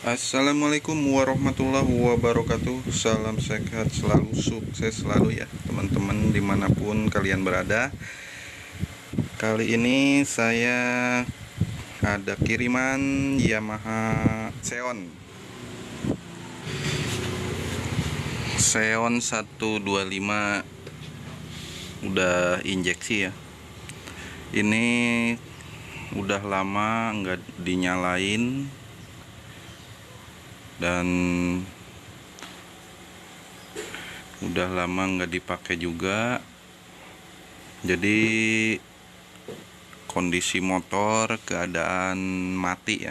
Assalamualaikum warahmatullahi wabarakatuh. Salam sehat selalu, sukses selalu ya teman-teman dimanapun kalian berada. Kali ini saya ada kiriman Yamaha Xeon 125, udah injeksi ya. Ini udah lama nggak dinyalain dan udah lama nggak dipakai juga. Jadi kondisi motor keadaan mati ya.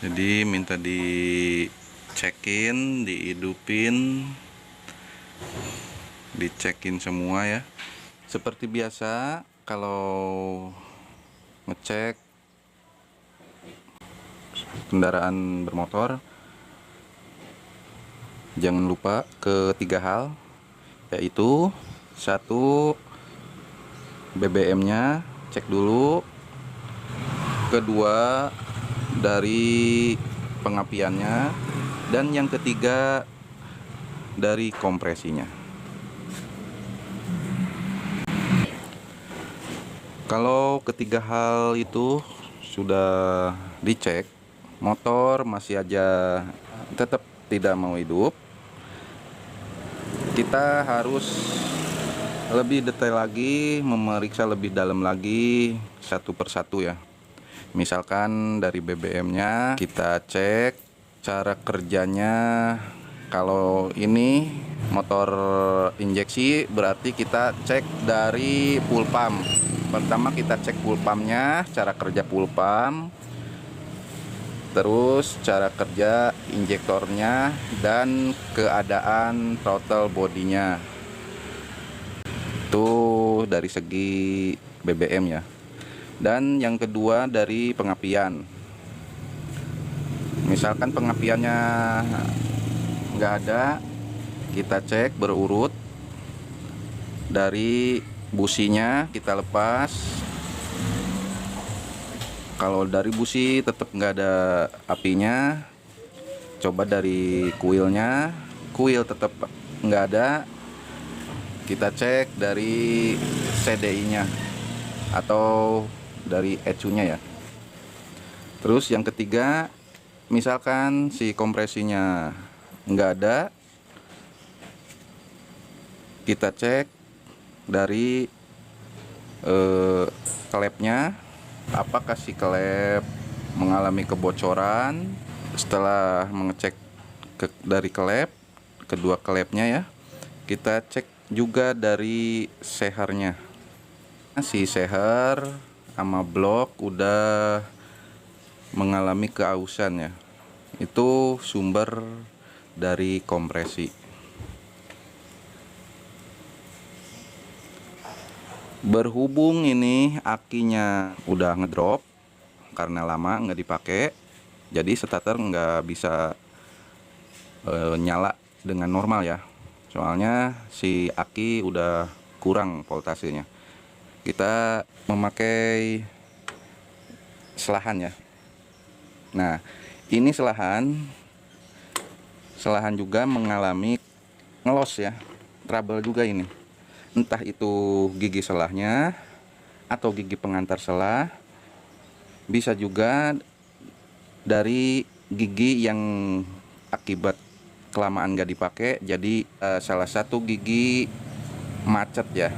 Jadi minta dicekin, dihidupin, dicekin semua ya. Seperti biasa kalau ngecek kendaraan bermotor, jangan lupa ketiga hal, yaitu satu, BBM-nya cek dulu. Kedua, dari pengapiannya. Dan yang ketiga, dari kompresinya. Kalau ketiga hal itu sudah dicek, motor masih aja tetap tidak mau hidup, kita harus lebih detail lagi, memeriksa lebih dalam lagi satu persatu ya. Misalkan dari BBM-nya kita cek cara kerjanya. Kalau ini motor injeksi, berarti kita cek dari full pump. Pertama kita cek full pumpnya, cara kerja full pump, terus cara kerja injektornya dan keadaan throttle bodinya. Itu dari segi BBM ya. Dan yang kedua dari pengapian. Misalkan pengapiannya nggak ada, kita cek berurut. Dari businya kita lepas. Kalau dari busi tetap nggak ada apinya, coba dari kuilnya, kuil tetap nggak ada, kita cek dari CDI-nya atau dari ECU-nya ya. Terus yang ketiga, misalkan si kompresinya nggak ada, kita cek dari klepnya, apakah si klep mengalami kebocoran. Setelah mengecek dari klep, kedua klepnya ya, kita cek juga dari sehernya. Si seher sama blok udah mengalami keausan ya, itu sumber dari kompresi. Berhubung ini akinya udah ngedrop karena lama nggak dipakai, jadi starter nggak bisa nyala dengan normal ya. Soalnya si aki udah kurang voltasenya. Kita memakai selahan ya. Nah, ini selahan juga mengalami ngelos ya, trouble juga ini. Entah itu gigi selahnya atau gigi pengantar selah, bisa juga dari gigi yang akibat kelamaan gak dipakai, jadi salah satu gigi macet ya.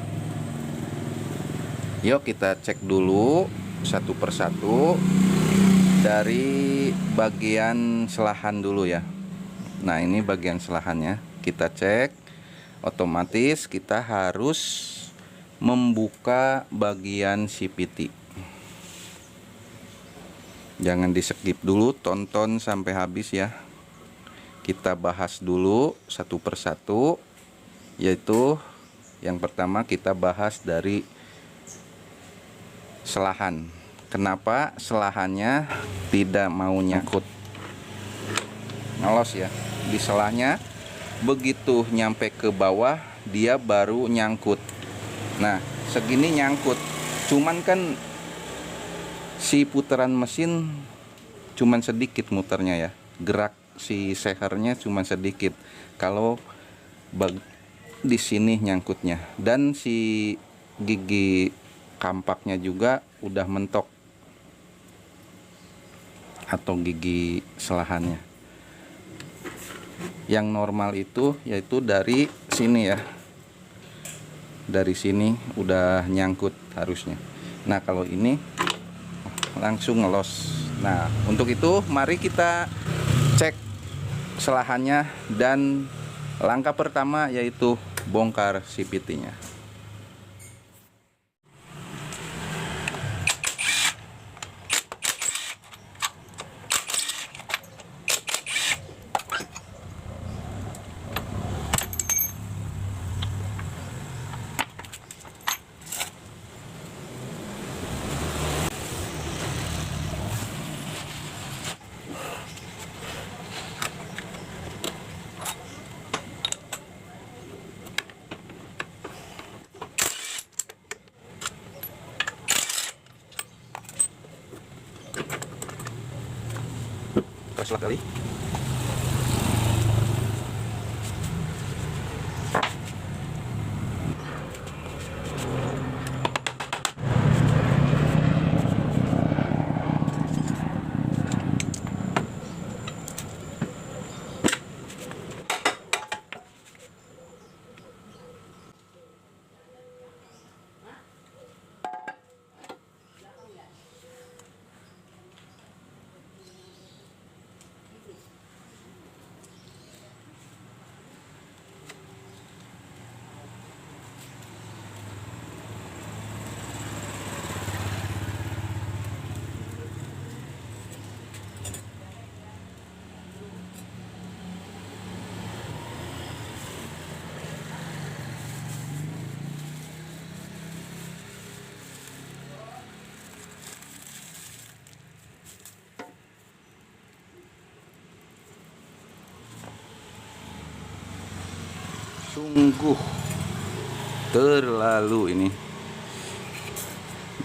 Yuk kita cek dulu satu persatu dari bagian selahan dulu ya. Nah, ini bagian selahannya kita cek. Otomatis kita harus membuka bagian CVT. Jangan di skip dulu, tonton sampai habis ya. Kita bahas dulu satu persatu, yaitu yang pertama kita bahas dari selahan. Kenapa selahannya tidak mau nyangkut? Ngelos ya di selahnya. Begitu nyampe ke bawah dia baru nyangkut. Nah, segini nyangkut, cuman kan Si putaran mesin cuman sedikit muternya ya, gerak si sehernya cuman sedikit kalau di sini nyangkutnya, dan si gigi kampaknya juga udah mentok atau gigi selahannya. Yang normal itu yaitu dari sini ya, dari sini udah nyangkut harusnya. Nah kalau ini langsung ngelos. Nah untuk itu mari kita cek selahannya, dan langkah pertama yaitu bongkar CVT-nya. Keras kali. Sungguh terlalu ini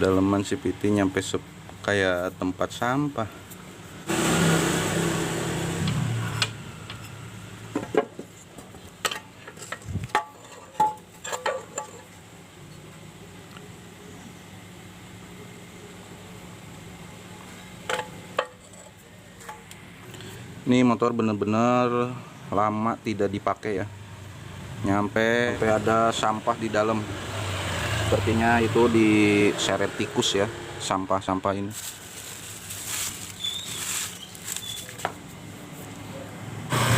daleman CVT nyampe kayak tempat sampah. Ini motor bener-bener lama tidak dipakai ya, nyampe ada sampah di dalam. Sepertinya itu diseret tikus ya, sampah-sampah ini.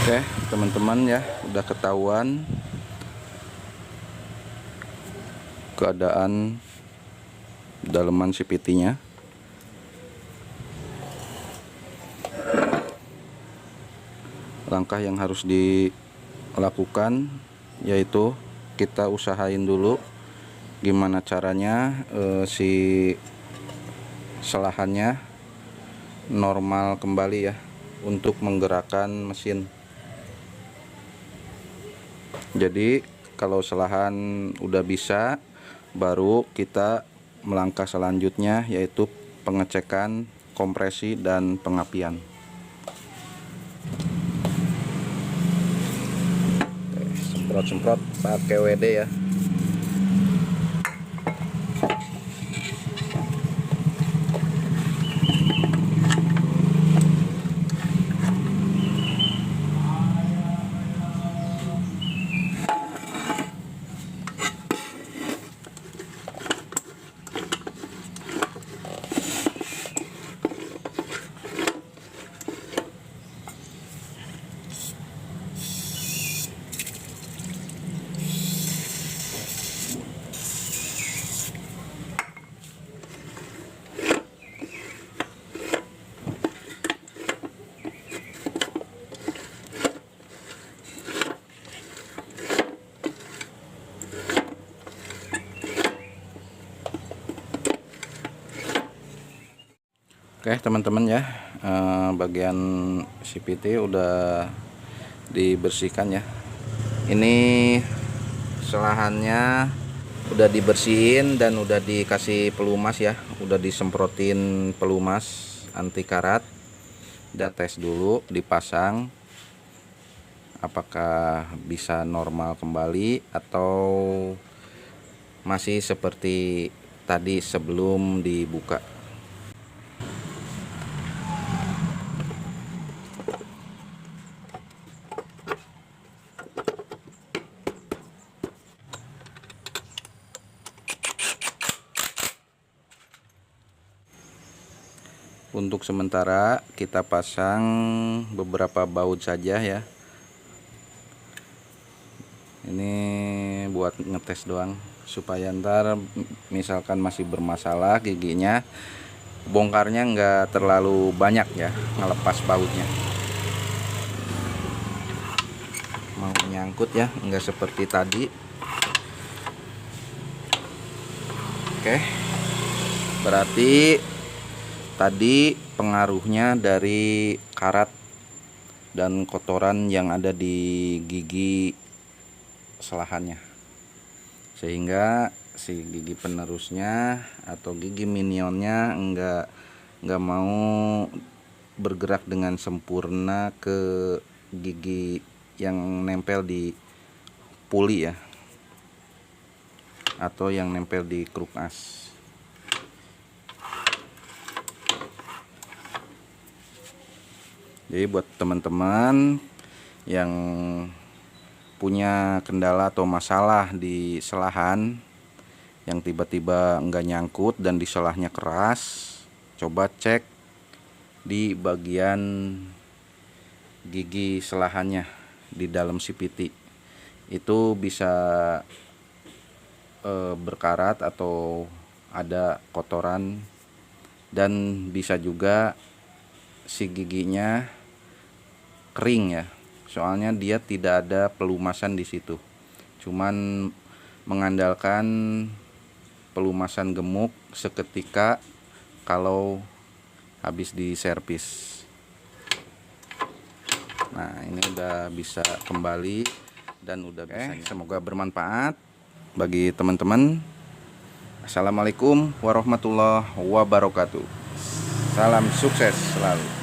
Oke teman-teman ya, udah ketahuan keadaan daleman CVT-nya. Langkah yang harus dilakukan yaitu kita usahain dulu gimana caranya si selahannya normal kembali ya, untuk menggerakkan mesin. Jadi kalau selahan udah bisa, baru kita melangkah selanjutnya yaitu pengecekan kompresi dan pengapian. Semprot-semprot pakai WD ya. Oke teman-teman ya, bagian CVT udah dibersihkan ya. Ini selahannya Udah dibersihin dan udah dikasih pelumas ya, udah disemprotin pelumas anti karat. Udah tes dulu, dipasang apakah bisa normal kembali atau masih seperti tadi sebelum dibuka. Untuk sementara kita pasang beberapa baut saja ya. Ini buat ngetes doang, supaya ntar misalkan masih bermasalah giginya, bongkarnya nggak terlalu banyak ya, ngelepas bautnya. Mau nyangkut ya, nggak seperti tadi. Oke, berarti tadi pengaruhnya dari karat dan kotoran yang ada di gigi selahannya, sehingga si gigi penerusnya atau gigi minionnya nggak mau bergerak dengan sempurna ke gigi yang nempel di puli ya, atau yang nempel di kruk as. Jadi buat teman-teman yang punya kendala atau masalah di selahan yang tiba-tiba nggak nyangkut dan di selahnya keras, coba cek di bagian gigi selahannya di dalam CPT. Itu bisa berkarat atau ada kotoran, dan bisa juga si giginya kering ya, soalnya dia tidak ada pelumasan di situ, cuman mengandalkan pelumasan gemuk seketika kalau habis diservis. Nah, ini udah bisa kembali dan udah bisa. Semoga bermanfaat bagi teman-teman. Assalamualaikum warahmatullahi wabarakatuh. Salam sukses selalu.